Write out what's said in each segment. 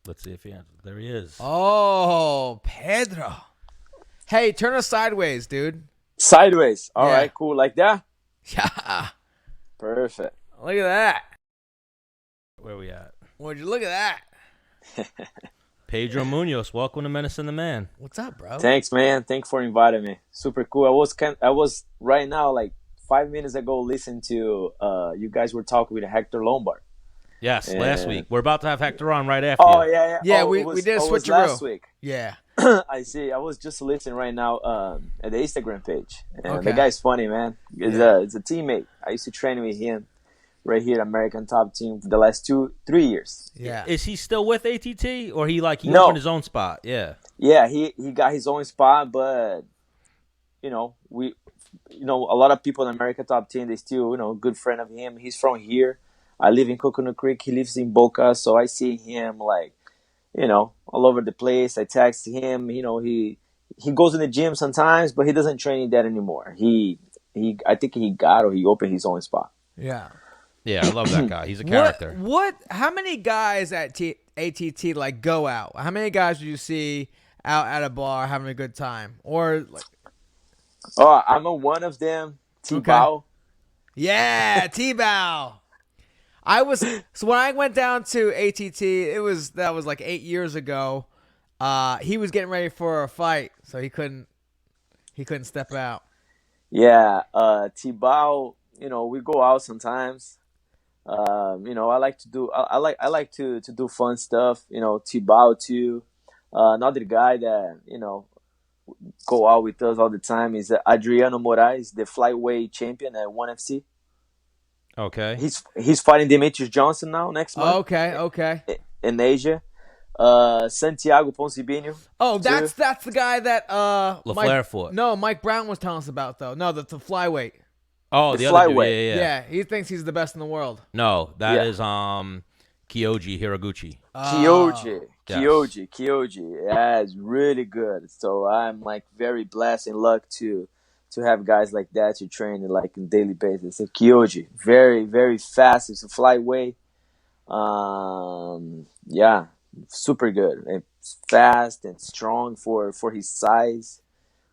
Let's see if he answers. There he is. Oh, Pedro. Hey, turn us sideways, dude. Sideways. All right, cool. Like that? Yeah. Perfect. Look at that. Where we at? Would you look at that? Pedro Munhoz, welcome to Menace and the Man. What's up, bro? Thanks, man. Thanks for inviting me. Super cool. I was right now, like 5 minutes ago, listening to you guys were talking with Hector Lombard. Yes, last week. We're about to have Hector on right after Oh, you. yeah. Yeah, we did a switcheroo. Last week. Yeah. I see. I was just listening right now at the Instagram page. And Okay. the guy's funny, man. He's a teammate. I used to train with him right here at American Top Team for the last 3 years. Yeah. Is he still with ATT or he No. opened his own spot? Yeah. Yeah, he got his own spot, but a lot of people in America Top Team, they still, a good friend of him. He's from here. I live in Coconut Creek. He lives in Boca, so I see him like, all over the place. I text him. He goes in the gym sometimes, but he doesn't train that anymore. I think he opened his own spot. Yeah. Yeah, I love that guy. He's a character. How many guys at ATT like go out? How many guys do you see out at a bar having a good time? Or like, Oh, I'm one of them. T-Bow. Okay. Yeah, T-Bow. So when I went down to ATT, that was like 8 years ago. He was getting ready for a fight, so he couldn't step out. Yeah, T-Bow, we go out sometimes. I like to do to do fun stuff. T-Bow too. Another guy that go out with us all the time is Adriano Moraes, the flyweight champion at ONE FC. Okay. He's fighting Demetrius Johnson now next month. Okay. In Asia. Santiago Poncibinho. Oh, that's the guy that LaFleur fought. No, Mike Brown was telling us about though. No, the flyweight. Oh, the the other dude. flyweight. Yeah. He thinks he's the best in the world. No, that is Kyoji Hiraguchi. Kyoji. Yeah, it's really good. So I'm like very blessed and lucky to have guys like that to train like on daily basis. So Kyoji, very, very fast. It's a flyweight. Super good. It's fast and strong for his size.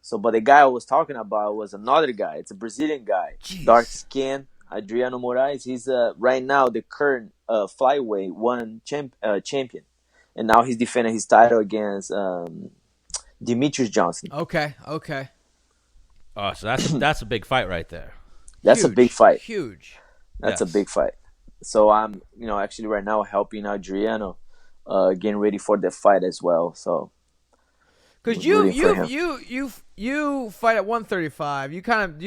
So, but the guy I was talking about was another guy. It's a Brazilian guy, Jeez. Dark skin, Adriano Moraes. He's right now the current flyweight champion, and now he's defending his title against Demetrius Johnson. Okay. Oh, so that's a big fight right there. That's a big fight. Huge. That's a big fight. So I'm, actually right now helping Adriano, getting ready for the fight as well. So. Because you fight at 135. You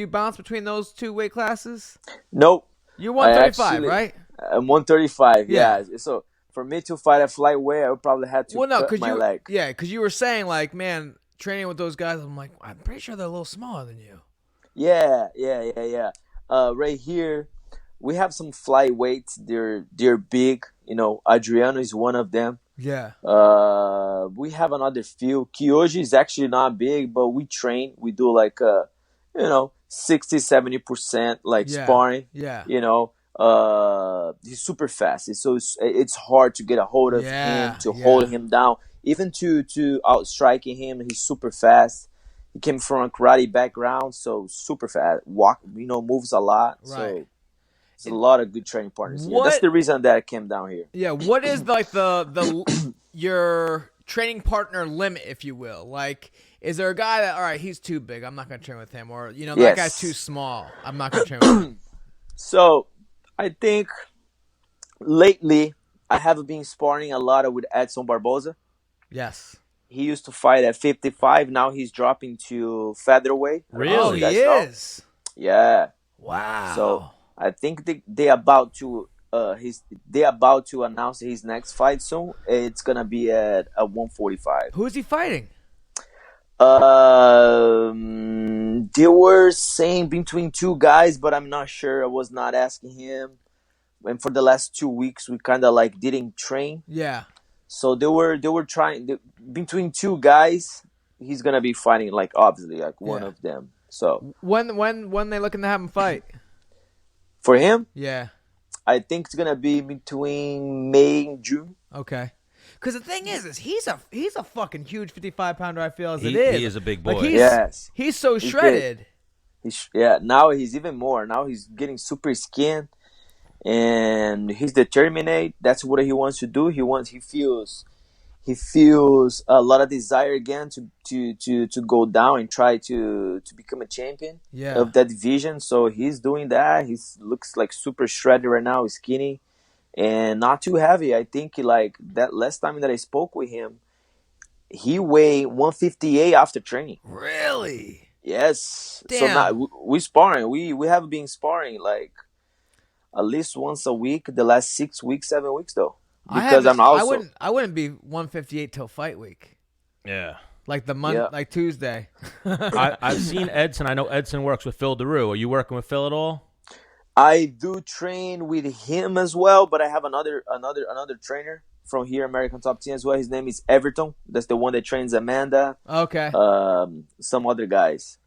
bounce between those two weight classes? Nope. You're 135, right? I'm 135. Yeah. So for me to fight at flyweight, I would probably have to cut my leg. Yeah, because you were saying like, man, training with those guys, I'm like, I'm pretty sure they're a little smaller than you. Yeah. Right here, we have some flyweights. They're big. Adriano is one of them. Yeah. We have another few. Kyoji is actually not big, but we train. We do like 60-70% like sparring. Yeah. He's super fast. It's hard to get a hold of him, to hold him down, even to outstriking him. He's super fast. He came from a karate background, so super fast. Moves a lot. Right. So it's a lot of good training partners here. That's the reason that I came down here. Yeah. What is like the your training partner limit, if you will? Like, is there a guy that, all right, he's too big, I'm not going to train with him, or that guy's too small, I'm not going to train with him? So I think lately I have been sparring a lot with Edson Barboza. Yes. He used to fight at 55. Now he's dropping to featherweight. Really? Oh, he is? Yeah. Wow. So I think they about to announce his next fight soon. It's gonna be at 145. Who is he fighting? They were saying between two guys, but I'm not sure. I was not asking him. And for the last 2 weeks, we kind of like didn't train. Yeah. So they were trying between two guys. He's gonna be fighting like obviously like one of them. So when they looking to have him fight? For him, yeah, I think it's gonna be between May and June. Okay, Because the thing is he's a fucking huge 55-pounder. I feel as it He is. is a big boy. Like he's so He's shredded. Now he's even more. Now he's getting super skin, and he's determined. That's what he wants to do. He feels a lot of desire again to go down and try to become a champion of that division. So he's doing that. He looks like super shredded right now. He's skinny and not too heavy. I think like that last time that I spoke with him, he weighed 158 after training. Really? Yes. Damn. So now we sparring. We have been sparring like at least once a week the last 6 weeks, 7 weeks though. Because I wouldn't be 158 till fight week. Yeah. Like like Tuesday. I've seen Edson. I know Edson works with Phil Daru. Are you working with Phil at all? I do train with him as well, but I have another trainer from here, American Top Team as well. His name is Everton. That's the one that trains Amanda. Okay. Some other guys.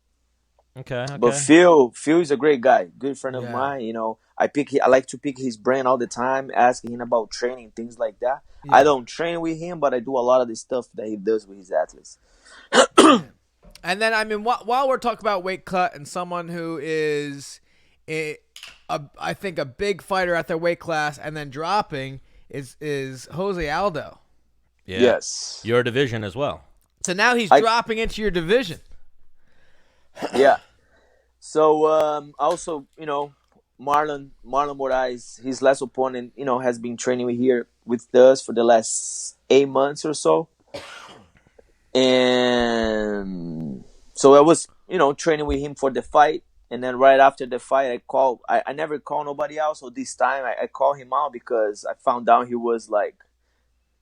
Okay. But Phil is a great guy, good friend of mine. You know, I like to pick his brain all the time, asking him about training, things like that. Yeah. I don't train with him, but I do a lot of the stuff that he does with his athletes. And then, I mean, while we're talking about weight cut and someone who is, I think, a big fighter at their weight class and then dropping is Jose Aldo. Yeah. Yes. Your division as well. So now he's dropping into your division. Yeah. So also, you know, Marlon Moraes, his last opponent, you know, has been training here with us for the last 8 months or so. And so I was, you know, training with him for the fight. And then right after the fight, I never call nobody out. So this time I called him out because I found out he was like,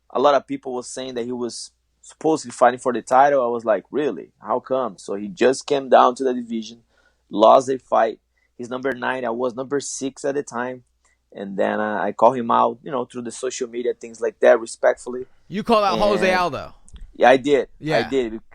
a lot of people was saying that he was supposedly fighting for the title. I was like, really? How come? So he just came down to the division, lost a fight. He's number 9. I was number 6 at the time. And then I called him out, you know, through the social media, things like that, respectfully. You called out Jose Aldo. Yeah, I did. Yeah.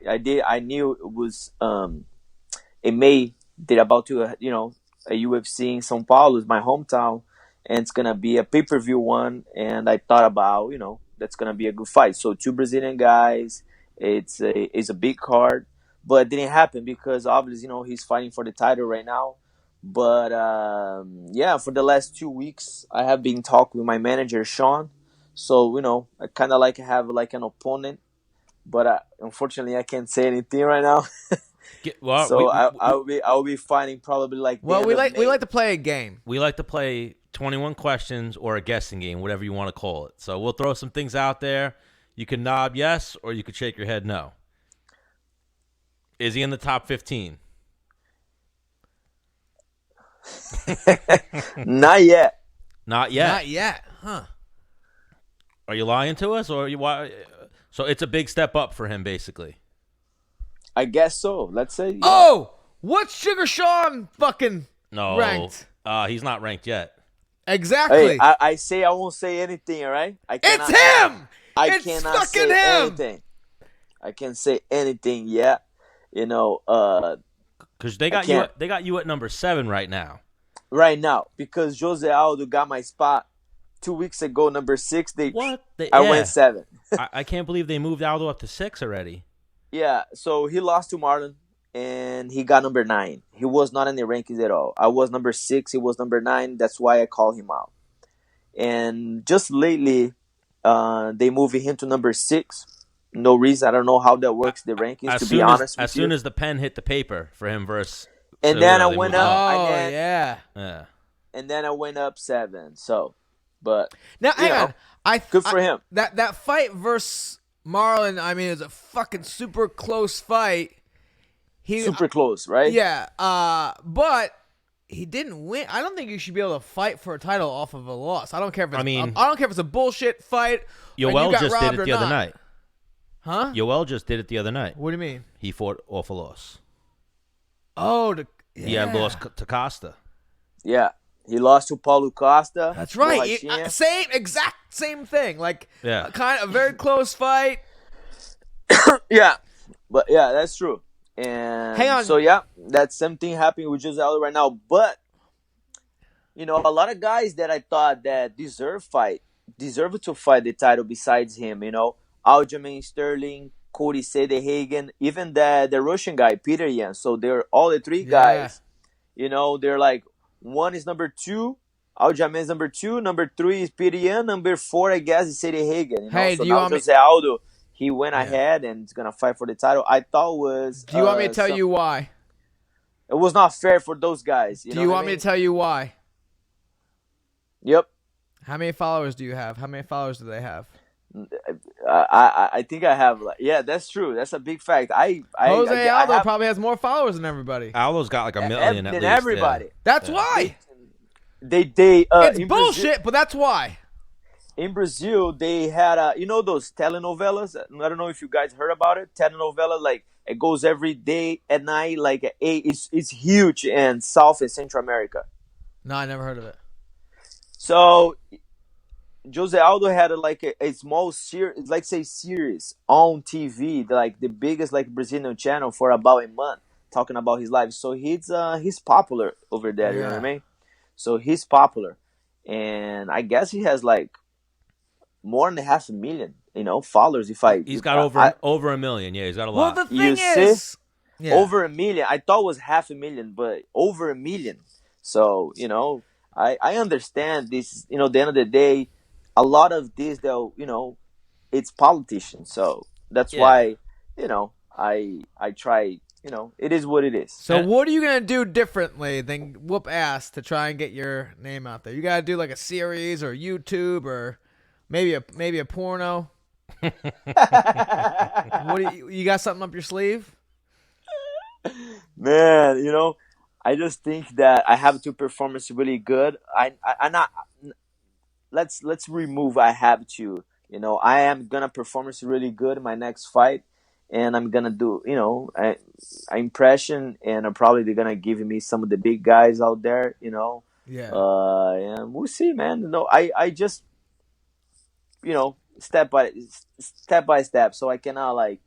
I did. I knew it was in May. They're about to, you know, a UFC in São Paulo, is my hometown, and it's gonna be a pay-per-view one. And I thought about, you know, that's gonna be a good fight. So 2 Brazilian guys. It's a big card, but it didn't happen because obviously, you know, he's fighting for the title right now. But yeah, for the last 2 weeks, I have been talking with my manager Sean. So, you know, I kind of like have like an opponent, but unfortunately, I can't say anything right now. I'll be fighting probably like. Well, we like to play a game. We like to play 21 questions or a guessing game, whatever you want to call it. So we'll throw some things out there. You can nod yes, or you could shake your head no. Is he in the top 15? Not yet. Not yet. Not yet, huh? Are you lying to us, or so it's a big step up for him, basically. I guess so. Let's say. Yeah. Oh, what's Sugar Sean fucking ranked? He's not ranked yet. Exactly. Hey, I say I won't say anything. All right. It's him. I cannot say anything. I can't say anything yet. You know. Because they got you at number 7 right now. Right now, because Jose Aldo got my spot 2 weeks ago, number 6. I went 7. I can't believe they moved Aldo up to 6 already. Yeah, so he lost to Marlon, and he got number 9. He was not in the rankings at all. I was number 6. He was number 9. That's why I called him out. And just lately, they moved him to number 6. No reason. I don't know how that works, the rankings, to be honest with you. As soon as the pen hit the paper for him versus... And then I went up. Oh, yeah. And then I went up 7. So, but... Now, hang on. Good for him. That fight versus... Marlon, I mean, it was a fucking super close fight. Super close, right? Yeah, but he didn't win. I don't think you should be able to fight for a title off of a loss. I don't care if it's, I don't care if it's a bullshit fight. Yoel just did it the other night. Huh? Yoel just did it the other night. What do you mean? He fought off a loss. Oh, he had lost to Costa. Yeah. He lost to Paulo Costa. That's right. Same thing. Like, kind of a very close fight. Yeah. But, yeah, that's true. And hang on. So, yeah, that same thing happening with Jose Aldo right now. But, you know, a lot of guys that I thought that deserve fight, deserve to fight the title besides him. Aljamain Sterling, Cody Sandgahen, even the Russian guy Peter Yan. So they're all the three guys. They're like, one is number 2. Aljamain is number 2. Number 3 is Peter Yan. Number 4, I guess, is Sandgahen. Hey, so do you now want me? Jose Aldo, he went ahead and is gonna fight for the title. I thought was. Do you want me to tell you why? It was not fair for those guys. Do you want me to tell you why? Yep. How many followers do you have? How many followers do they have? I think I have. Yeah, that's true. That's a big fact. Jose Aldo probably has more followers than everybody. Aldo's got like a million at least. Everybody. Yeah. That's why. They it's bullshit, but that's why. In Brazil, they had those telenovelas. I don't know if you guys heard about it. Telenovela, like it goes every day at night. Like it's huge in South and Central America. No, I never heard of it. So Jose Aldo had a small series, series on TV, like the biggest Brazilian channel for about a month, talking about his life. So he's popular over there. You know what I mean? So he's popular, and I guess he has more than 500,000, followers. He's got over a million. Yeah, he's got a lot. Well, the thing is, over a million. I thought it was 500,000, but over a million. So I understand this. At the end of the day, a lot of this, though, it's politicians. So that's why, I try. It is what it is. So what are you gonna do differently than whoop ass to try and get your name out there? You gotta do like a series or YouTube or maybe a porno. What do you got something up your sleeve? Man, I just think that I have to perform really good. I not. Let's remove. I have to. I am gonna perform really good in my next fight, and I'm gonna do. An impression, and probably they're gonna give me some of the big guys out there. Yeah. And we'll see, man. I just. Step by step, so I cannot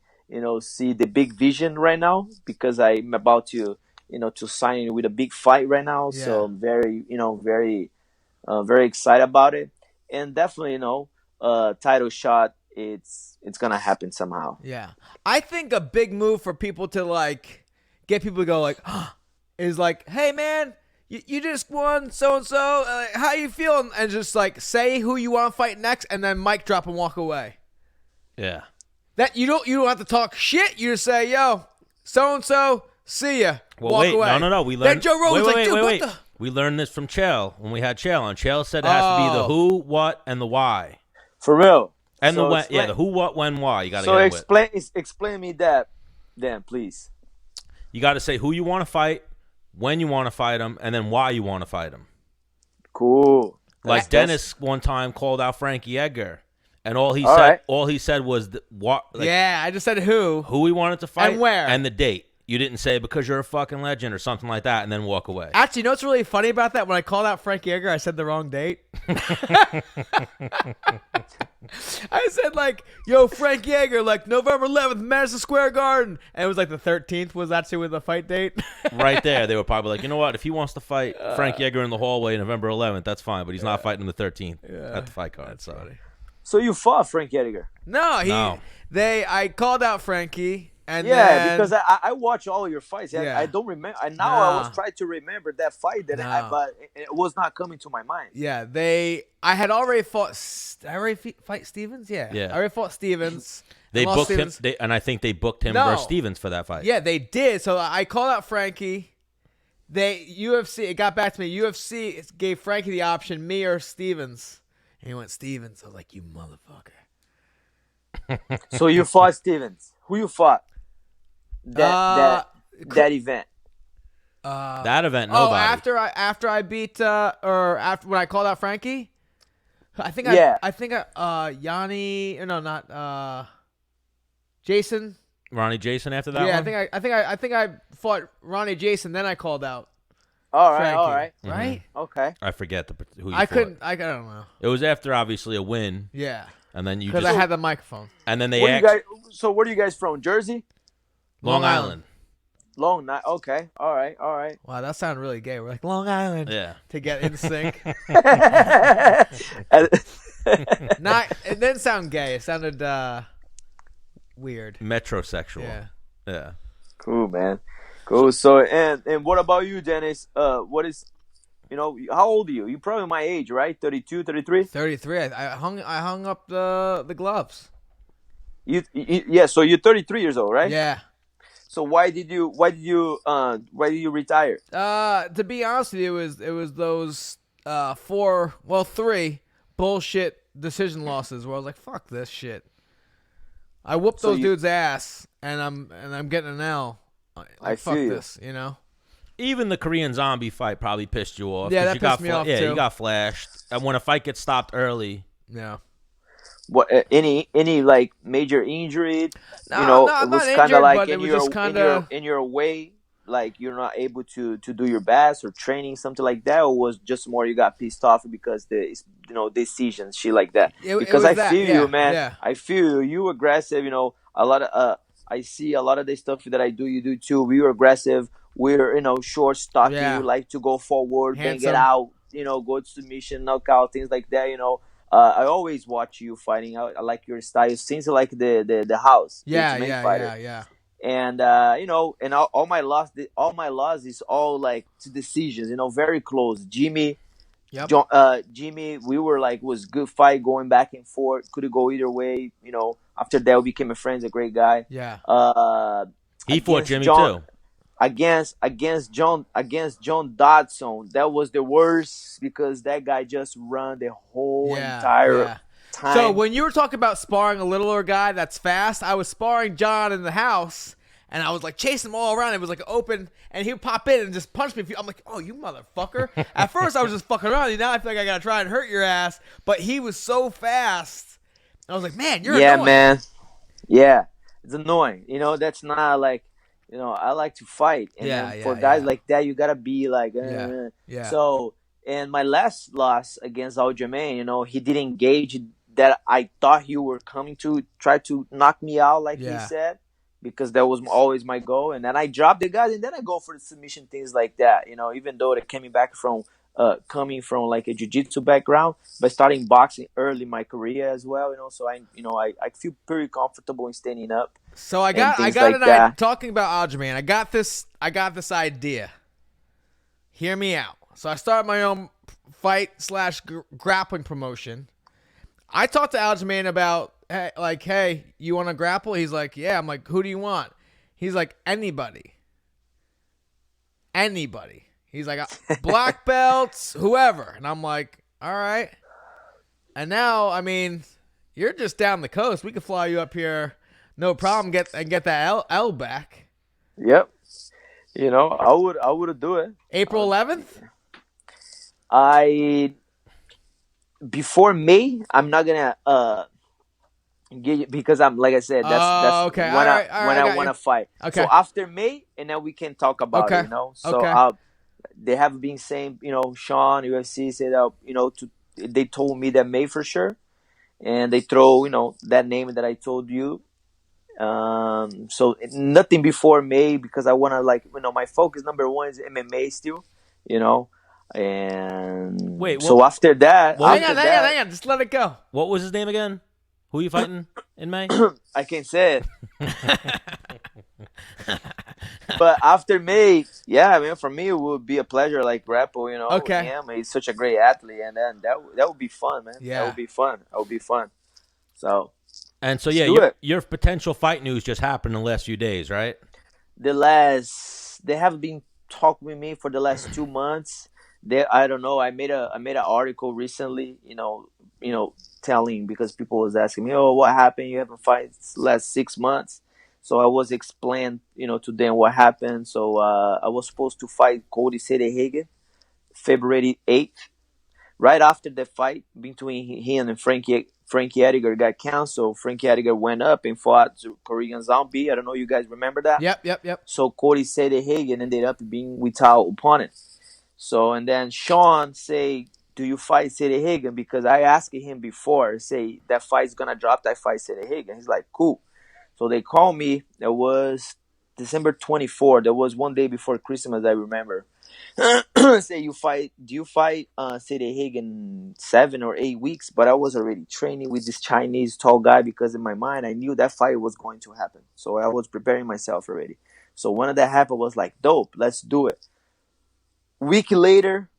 see the big vision right now because I'm about to to sign with a big fight right now. Yeah. So I'm very very excited about it, and definitely title shot. It's gonna happen somehow. Yeah, I think a big move for people to get people to go is hey man, you just won so and so. How you feeling? And just say who you want to fight next, and then mic drop and walk away. Yeah. That you don't have to talk shit. You just say, yo, so and so, see ya. Well, walk wait, away. no. We learned. Then Joe Rogan's wait. what the? We learned this from Chael when we had Chael on. Chael said it has to be the who, what, and the why. For real. And the when. Yeah, the who, what, when, why. You got to So get explain me that, then, please. You got to say who you want to fight, when you want to fight him, and then why you want to fight him. Cool. Like Dennis one time called out Frankie Edgar, and all he said was what. I just said who he wanted to fight and where and the date. You didn't say because you're a fucking legend or something like that, and then walk away. Actually, you know what's really funny about that? When I called out Frankie Edgar, I said the wrong date. I said yo, Frankie Edgar, November 11th, Madison Square Garden, and it was the 13th was actually with the fight date. Right there, they were probably you know what? If he wants to fight Frankie Edgar in the hallway November 11th, that's fine, but he's not fighting the 13th at the fight card. That's funny. So you fought Frankie Edgar? No, I called out Frankie. And because I watch all your fights. Yeah. I don't remember. And now I was trying to remember that fight but it was not coming to my mind. Yeah, I had already fought. I already fight Stevens. Yeah, I already fought Stevens. They booked Stevens. Him, and I think they booked him versus Stevens for that fight. Yeah, they did. So I called out Frankie. It got back to me. UFC gave Frankie the option, me or Stevens, and he went Stevens. I was like, you motherfucker. So you fought Stevens. Who you fought? That event. That event. Nobody. After I beat or after when I called out Frankie, Yanni or no, not Jason. Ronnie Jason after that. Yeah, one? I think I fought Ronnie Jason, then I called out. All right, Frankie, all right, right. Okay. I forget who you I fought. couldn't. I don't know. It was after obviously a win. Yeah. And then because I had the microphone. And then they so where are you guys from? Jersey? Long Island. Okay. All right. Wow, that sounded really gay. We're Long Island. Yeah. To get in sync. It didn't sound gay. It sounded weird. Metrosexual. Yeah. Cool, man. Cool. So, and what about you, Dennis? What is, how old are you? You're probably my age, right? 32, 33? 33. I hung up the gloves. Yeah. So you're 33 years old, right? Yeah. So why did you retire? To be honest with you, it was those 3 bullshit decision losses where I was like, fuck this shit. I whooped those dudes' ass, and I'm getting an L. I fuck feel this, Even the Korean Zombie fight probably pissed you off. Yeah, that you pissed got me off Yeah, too. you got flashed. And when a fight gets stopped early, Yeah. What any like major injury? No, it I'm was not kind injured, of like but it was just kind of in your way, like you're not able to do your best or training something like that, or was just more you got pissed off because the decisions shit like that. Because I feel you, man. Yeah. I feel you aggressive. A lot of I see a lot of the stuff that I do. You do too. We were aggressive. We're short, stocky. Yeah. We like to go forward, bang it Handsome. out. Go to submission, knockout, things like that. I always watch you fighting. I like your style. Seems like the house. Yeah. And and all my loss is all like to decisions. Very close. Jimmy, Yep. Jimmy, we were like was good fight going back and forth. Could go either way. After that we became a friend. A great guy. Yeah. he fought Jimmy John, too. Against John Dodson, that was the worst because that guy just run the whole entire time. So when you were talking about sparring a littler guy that's fast, I was sparring John in the house, and I was like chasing him all around. It was like open, and he would pop in and just punch me. I'm like, oh, you motherfucker! At first, I was just fucking around. Now I feel like I gotta try and hurt your ass. But he was so fast. I was like, man, you're annoying. Man. Yeah, it's annoying. That's not like. I like to fight. And for guys like that, you gotta be like, Yeah. So, and my last loss against Aljamain, he didn't engage that I thought he were coming to try to knock me out, like he said, because that was always my goal. And then I dropped the guys, and then I go for the submission, things like that. Even though they're coming from like a jiu-jitsu background, but starting boxing early in my career as well. So I feel pretty comfortable in standing up. So I got talking about Aljamain. I got this idea. Hear me out. So I started my own fight/grappling promotion. I talked to Aljamain about hey, you want to grapple? He's like, yeah. I'm like, who do you want? He's like, anybody. He's like, black belts, whoever. And I'm like, all right. And now, I mean, you're just down the coast. We could fly you up here. No problem. Get that L back. Yep. I would do it. April 11th. Before May, I'm not gonna get you because I'm like I said that's okay. when I want to fight. Okay. So after May, and then we can talk about it. So they have been saying Sean UFC said that they told me that May for sure, and they throw that name that I told you. So nothing before May because I want to my focus number one is MMA still, and Wait, so after that, hang on, just let it go. What was his name again? Who are you fighting in May? I can't say it. But after May, for me it would be a pleasure like grapple, Okay. him. He's such a great athlete, and then that would be fun, man. Yeah. That would be fun. So. And so your potential fight news just happened in the last few days, right? They have been talking with me for the last 2 months. I don't know. I made an article recently, telling because people was asking me, oh, what happened? You haven't fight last 6 months. So I was explaining, to them what happened. So I was supposed to fight Cody Sandgahen February 8th. Right after the fight between him and Frankie Edgar got canceled. Frankie Edgar went up and fought Korean Zombie. I don't know, you guys remember that? Yep. So Cody Sandgahen ended up being without opponent. So and then Sean say, "Do you fight Sandgahen?" Because I asked him before, say that fight's gonna drop. That fight Sandgahen. He's like, cool. So they called me. That was December 24th. That was one day before Christmas. I remember. say you fight, do you fight City Hague in 7 or 8 weeks? But I was already training with this Chinese tall guy because in my mind I knew that fight was going to happen. So I was preparing myself already. So when that happened, I was like, dope, let's do it. Week later,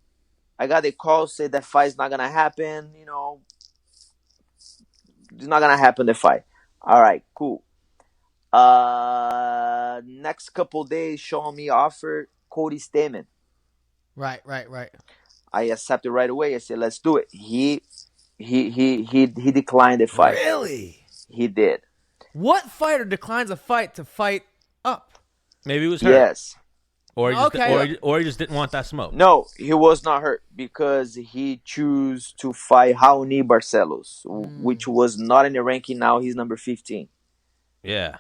I got a call, said that fight's not gonna happen. It's not gonna happen. The fight. All right, cool. Next couple days, showing me offer Cody Stamman. Right. I accepted right away. I said, let's do it. He declined the fight. Really? He did. What fighter declines a fight to fight up? Maybe he was hurt. Yes. Or he just, Okay. or he just didn't want that smoke. No, he was not hurt because he chose to fight Raoni Barcelos, which was not in the ranking. Now he's number 15. Yeah.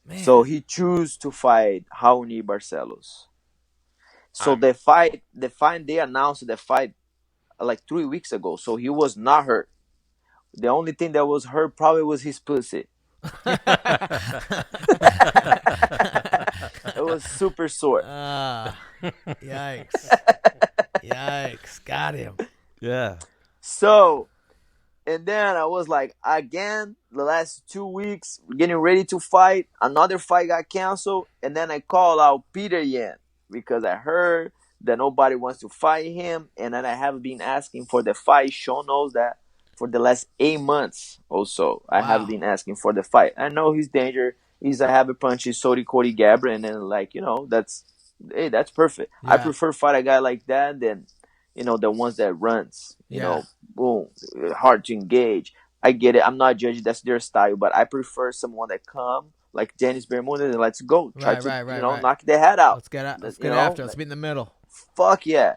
Man. So he chose to fight Raoni Barcelos. So the fight they announced the fight like 3 weeks ago. So he was not hurt. The only thing that was hurt probably was his pussy. It was super sore. Yikes. Yikes. Got him. Yeah. So, and then I was like, again, the last 2 weeks, getting ready to fight. Another fight got canceled. And then I called out Peter Yan because I heard that nobody wants to fight him. And then I have been asking for the fight. Sean knows that for the last 8 months also. I have been asking for the fight. I know he's danger. He's a heavy punch. He's Cody Gabra. And then, that's perfect. Yeah. I prefer fight a guy like that than, the ones that runs. Boom, hard to engage. I get it. I'm not judging. That's their style. But I prefer someone that come, like Dennis Bermudez, and let's go. Try to knock their head out. Let's get after. Let's be in the middle. Fuck yeah,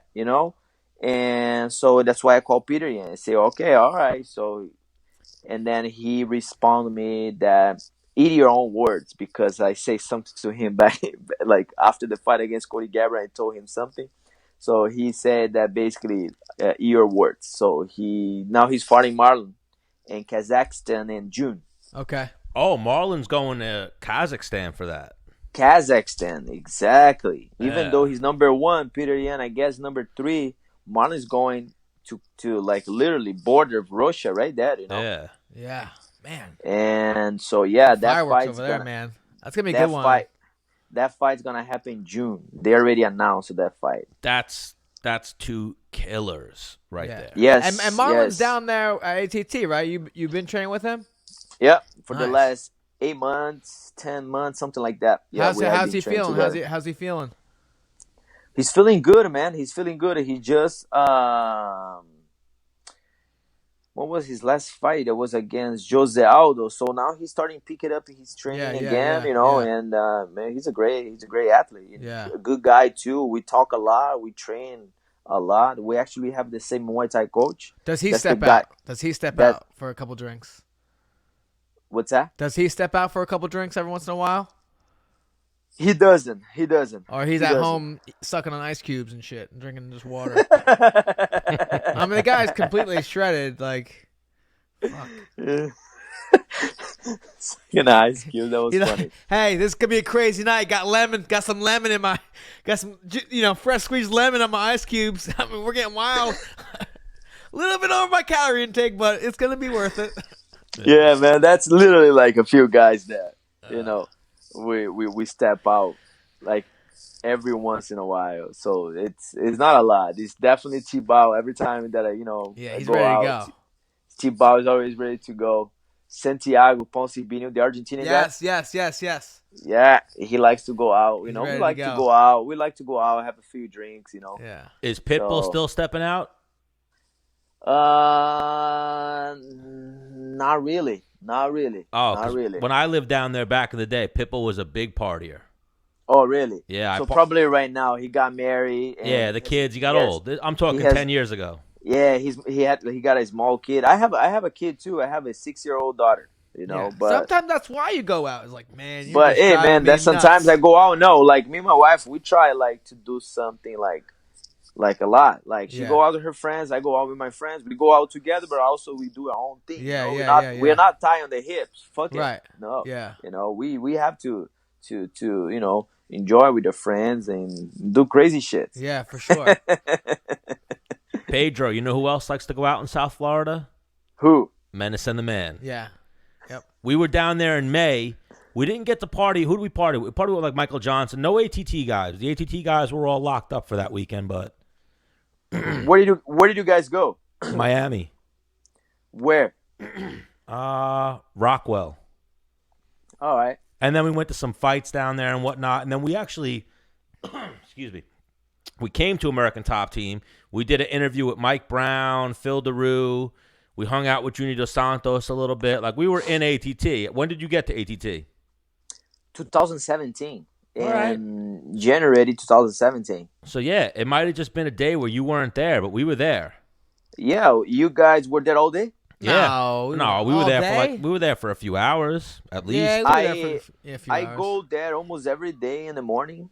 And so that's why I call Peter and say, okay, all right. So, and then he responded me that eat your own words because I say something to him back, like after the fight against Cody Gabra, I told him something. So he said that basically eat your words. So now he's fighting Marlon in Kazakhstan in June. Okay. Oh, Marlon's going to Kazakhstan for that. Kazakhstan, exactly. Yeah. Even though he's number 1, Peter Yan, I guess number 3. Marlon's going to like literally border of Russia right there, Yeah, man. And so that Fireworks fight's over there, man. That's gonna be a good one. That fight's gonna happen in June. They already announced that fight. That's 2 killers right there. Yes. And Marlon's down there at ATT, right? You've been training with him? Yeah, for the Nice. last 8 months, 10 months, something like that. Yeah, How's he feeling? How's he feeling? He's feeling good, man. He's feeling good. He just what was his last fight? It was against Jose Aldo. So now he's starting to pick it up. He's training again, and man, he's a great athlete. Yeah. A good guy too. We talk a lot. We train a lot. We actually have the same Muay Thai coach. Does he That's step the guy- out? Does he step out for a couple drinks? What's that? Does he step out for a couple drinks every once in a while? He doesn't. Or he's at home sucking on ice cubes and shit and drinking just water. I mean, the guy's completely shredded. Like, fuck. An ice cube. That was funny. Hey, this could be a crazy night. Got some lemon in my, fresh squeezed lemon on my ice cubes. I mean, we're getting wild. A little bit over my calorie intake, but it's gonna be worth it. Yeah, man, that's literally like a few guys that we step out like every once in a while. So it's not a lot. It's definitely T-Bow every time that I he's go ready out. to go. T-Bow is always ready to go. Santiago Ponce Bino, the Argentinian guy. Yes. Yeah, he likes to go out. We ready like to to go. go out. We like to go out, have a few drinks. Yeah. Is Pitbull So- still stepping out? Not really. Oh, Not really. When I lived down there back in the day, Pitbull was a big partier. Oh, really? Yeah. So probably right now he got married. And Yeah, the kids. He got yes. old. I'm talking He has- 10 years ago. Yeah, he got a small kid. I have a kid too. I have a 6-year-old daughter. Yeah. But Sometimes that's why you go out. It's like, man. You're but just hey, driving man, me that sometimes nuts. I go out. No, like me and my wife, we try like to do something like a lot. Like she Yeah. go out with her friends, I go out with my friends. We go out together, but also we do our own thing. Yeah, you know? yeah, We're not tied on the hips. Fuck it. Right. No. Yeah. We have to enjoy with their friends and do crazy shit. Yeah, for sure. Pedro, you know who else likes to go out in South Florida? Who? Menace and the Man. Yeah. Yep. We were down there in May. We didn't get to party. Who did we party with? We partied with like Michael Johnson. No ATT guys. The ATT guys were all locked up for that weekend, but Where did you guys go? Miami. Where? Rockwell. All right. And then we went to some fights down there and whatnot. And then we actually, excuse me, we came to American Top Team. We did an interview with Mike Brown, Phil Daru. We hung out with Junior Dos Santos a little bit. Like, we were in ATT. When did you get to ATT? 2017. All right. In January 2017. So, yeah, it might have just been a day where you weren't there, but we were there. Yeah, you guys were there all day? Yeah. We were there day? we were there for a few hours at least. Yeah, we were there for a few I hours. go there almost every day in the morning.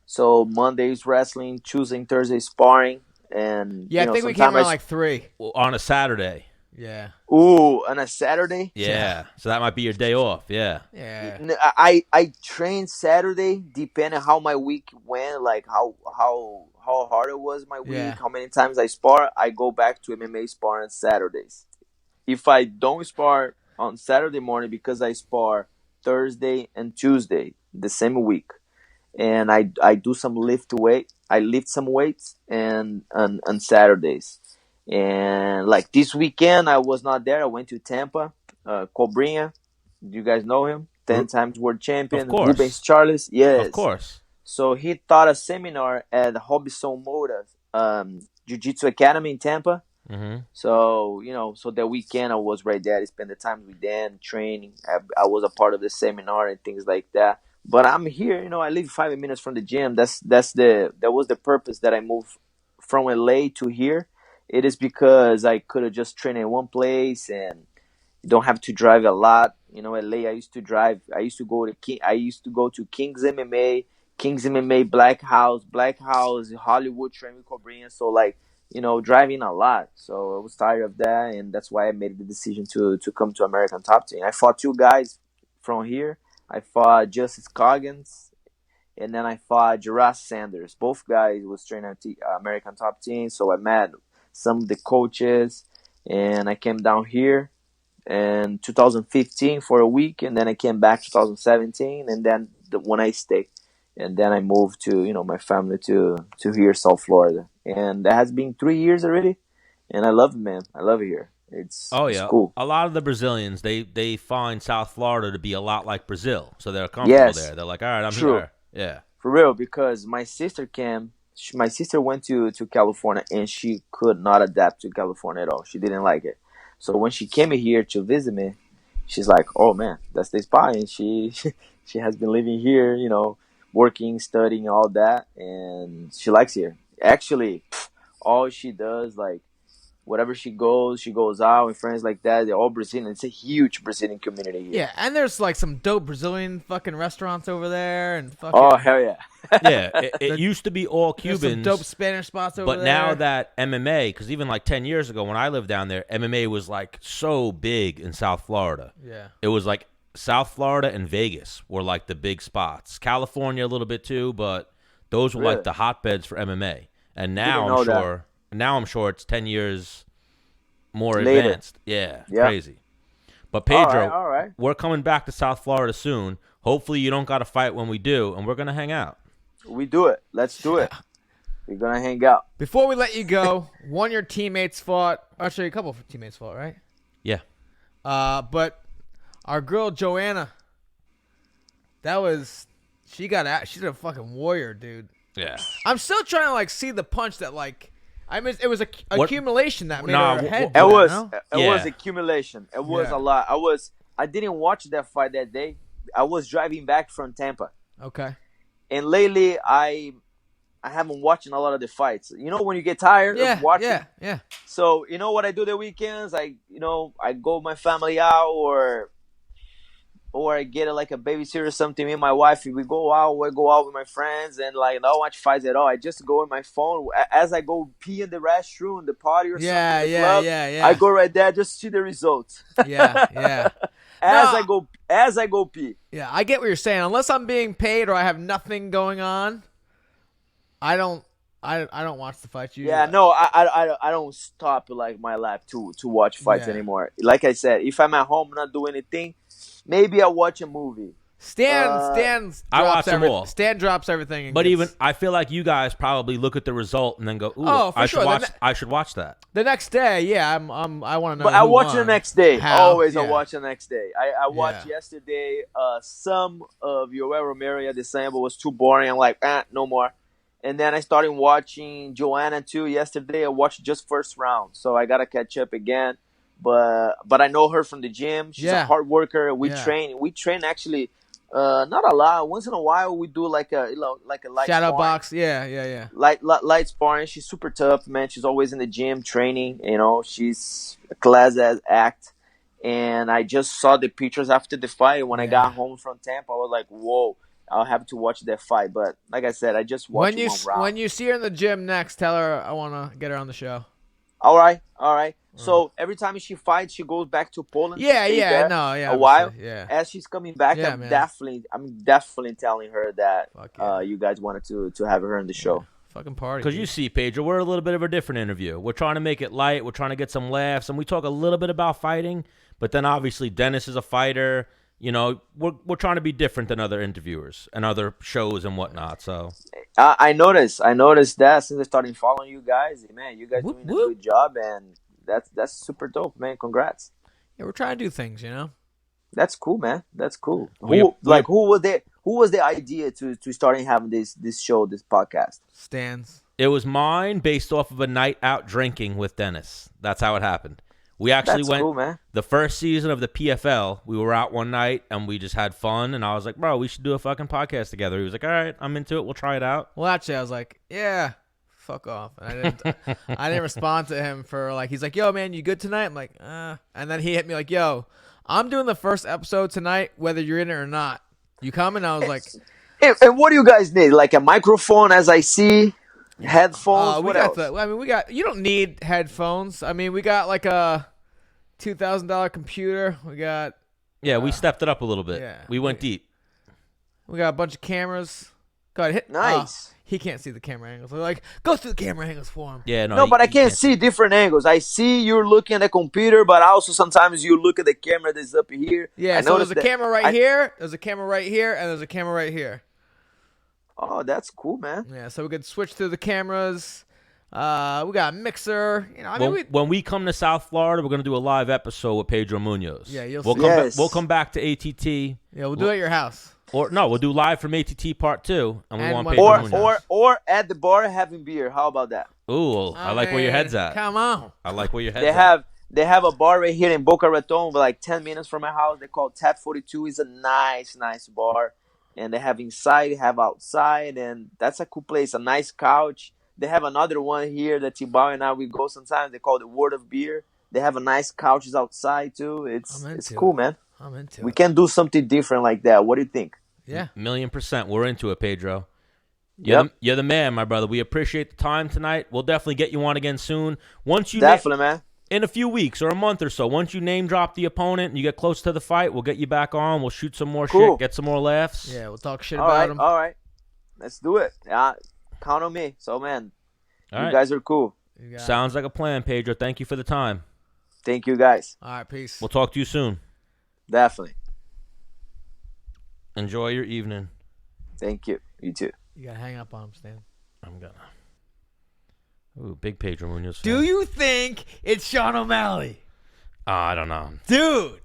So Mondays wrestling, Tuesday, Thursday sparring, and Yeah, I think we came around like 3. On a Saturday. Yeah. Ooh, on a Saturday. Yeah. So that might be your day off. Yeah. Yeah. I train Saturday depending how my week went, like how hard it was my week, Yeah. how many times I spar. I go back to MMA spar on Saturdays. If I don't spar on Saturday morning because I spar Thursday and Tuesday the same week, and I do some I lift some weights and on Saturdays. And like this weekend, I was not there. I went to Tampa. Cobrinha, do you guys know him? 10 times world champion. Of course. Rubens Charles, yes. Of course. So he taught a seminar at Robson Moura's Jiu-Jitsu Academy in Tampa. Mm-hmm. So, so that weekend I was right there. I spent the time with Dan training. I was a part of the seminar and things like that. But I'm here, I live 5 minutes from the gym. That was the purpose that I moved from LA to here. It is because I could have just trained in one place and you don't have to drive a lot. LA, I used to drive. I used to go to King's MMA, Black House, Hollywood, train with Cobrinha. So like, driving a lot. So I was tired of that, and that's why I made the decision to come to American Top Team. I fought 2 guys from here. I fought Justice Coggins, and then I fought Gerard Sanders. Both guys was training at American Top Team. So I met some of the coaches, and I came down here in 2015 for a week, and then I came back 2017, and then when I stayed. And then I moved to, my family to here, South Florida. And that has been 3 years already. And I love it, man. I love it here. It's cool. A lot of the Brazilians, they find South Florida to be a lot like Brazil. So they're comfortable there. They're like, all right, I'm here. Yeah. For real, because my sister went to California, and she could not adapt to California at all. She didn't like it. So when she came here to visit me, she's like, oh, man, that's the spot. And she has been living here, working, studying, all that, and she likes here. Actually, all she does, like, wherever she goes out with friends like that. They're all Brazilian. It's a huge Brazilian community here. Yeah, and there's like some dope Brazilian fucking restaurants over there, and fucking. Oh hell yeah! Yeah, it used to be all Cubans. There's some dope Spanish spots over there. But now that MMA, because even like 10 years ago when I lived down there, MMA was like so big in South Florida. Yeah, it was like South Florida and Vegas were like the big spots. California a little bit too, but those were like the hotbeds for MMA. And now I'm sure it's 10 years more advanced. Yeah, crazy. But Pedro, all right. We're coming back to South Florida soon. Hopefully you don't got to fight when we do, and we're going to hang out. We do it. Let's do it. We're going to hang out. Before we let you go, one of your teammates fought. Actually, a couple of teammates fought, right? Yeah. But our girl Joanna, she's a fucking warrior, dude. Yeah. I'm still trying to like see the punch that like. I mean, it was accumulation that made her head. It was no? accumulation. It was a lot. I didn't watch that fight that day. I was driving back from Tampa. Okay. And lately, I haven't watched a lot of the fights. You know when you get tired of watching? Yeah. So you know what I do the weekends? I go with my family out or I get like a babysitter or something. Me and my wife, we go out with my friends, and like not watch fights at all. I just go on my phone as I go pee in the restroom, the party or something. Yeah. I go right there just to see the results. Yeah. as I go pee. Yeah, I get what you're saying. Unless I'm being paid or I have nothing going on, I don't watch the fights. Yeah, no, I don't stop like my lap to watch fights anymore. Like I said, if I'm at home not doing anything, maybe I'll watch a movie. Stan I watch them all. Stan drops everything. And but even I feel like you guys probably look at the result and then go, "Ooh, I should watch that." The next day, yeah, I want to know. But I watch the next day. Always, I yeah. watch the next day. I watched yesterday. Some of Yoel Romero December was too boring. I'm like, no more. And then I started watching Joanna too yesterday. I watched just first round, so I gotta catch up again. But I know her from the gym. She's a hard worker. We train actually. Not a lot. Once in a while, we do like a light shadow sparring. box. Yeah. Light sparring. She's super tough, man. She's always in the gym training. She's a class act. And I just saw the pictures after the fight. When I got home from Tampa, I was like, whoa, I'll have to watch that fight. But like I said, I just watched one round. When you see her in the gym next, tell her I want to get her on the show. All right. So every time she fights, she goes back to Poland. A while. Yeah. As she's coming back, I'm definitely telling her that you guys wanted to have her on the show. Fucking party. Because you see, Pedro, we're a little bit of a different interview. We're trying to make it light. We're trying to get some laughs, and we talk a little bit about fighting. But then obviously Dennis is a fighter. We're trying to be different than other interviewers and other shows and whatnot. So I noticed that since I started following you guys, man, you guys doing a good job, and that's super dope, man. Congrats. Yeah, we're trying to do things, That's cool, man. That's cool. Who was the idea to starting having this show, this podcast? Stan's. It was mine based off of a night out drinking with Dennis. That's how it happened. We actually went cool, man. The first season of the PFL. We were out one night and we just had fun. And I was like, bro, we should do a fucking podcast together. He was like, all right, I'm into it. We'll try it out. Well, actually, I was like, yeah, fuck off. And I didn't respond to him for he's like, yo, man, you good tonight? I'm like, And then he hit me like, yo, I'm doing the first episode tonight, whether you're in it or not. You coming? I was like, and what do you guys need? Like a microphone, as I see. Headphones. What else? You don't need headphones. I mean, we got like a $2,000 computer. We got. Yeah, we stepped it up a little bit. Yeah, we went deep. We got a bunch of cameras. Go ahead, hit. Nice. He can't see the camera angles. We're like, go through the camera angles for him. Yeah, no, but I can't see different angles. I see you're looking at the computer, but also sometimes you look at the camera that's up here. Yeah, so there's a camera right here. There's a camera right here, and there's a camera right here. Oh, that's cool, man. Yeah, so we could switch through the cameras. We got a mixer. When we come to South Florida, we're gonna do a live episode with Pedro Munhoz. Yeah, we'll come back to ATT. Yeah, we'll do it at your house. We'll do live from ATT Part 2, and we want Pedro Munhoz. Or at the bar having beer. How about that? Ooh, I like where your head's at. Come on. I like where your head's at. They have a bar right here in Boca Raton, like 10 minutes from my house. They call Tap 42. It's a nice bar. And they have inside, they have outside, and that's a cool place. A nice couch. They have another one here that Tibau and I we go sometimes. They call it Word of Beer. They have a nice couches outside too. It's cool, man. I'm into it. We can do something different like that. What do you think? Yeah, 1,000,000%. We're into it, Pedro. You're the man, my brother. We appreciate the time tonight. We'll definitely get you on again soon. Man. In a few weeks or a month or so, once you name drop the opponent and you get close to the fight, we'll get you back on. We'll shoot some more shit, get some more laughs. Yeah, we'll talk shit about him. All right. Let's do it. Count on me. So, man, you guys are cool. Sounds like a plan, Pedro. Thank you for the time. Thank you, guys. All right, peace. We'll talk to you soon. Definitely. Enjoy your evening. Thank you. You too. You got to hang up on him, Stan. I'm gonna. Ooh, big Pedro Munhoz fan. Do you think it's Sean O'Malley? I don't know. Dude.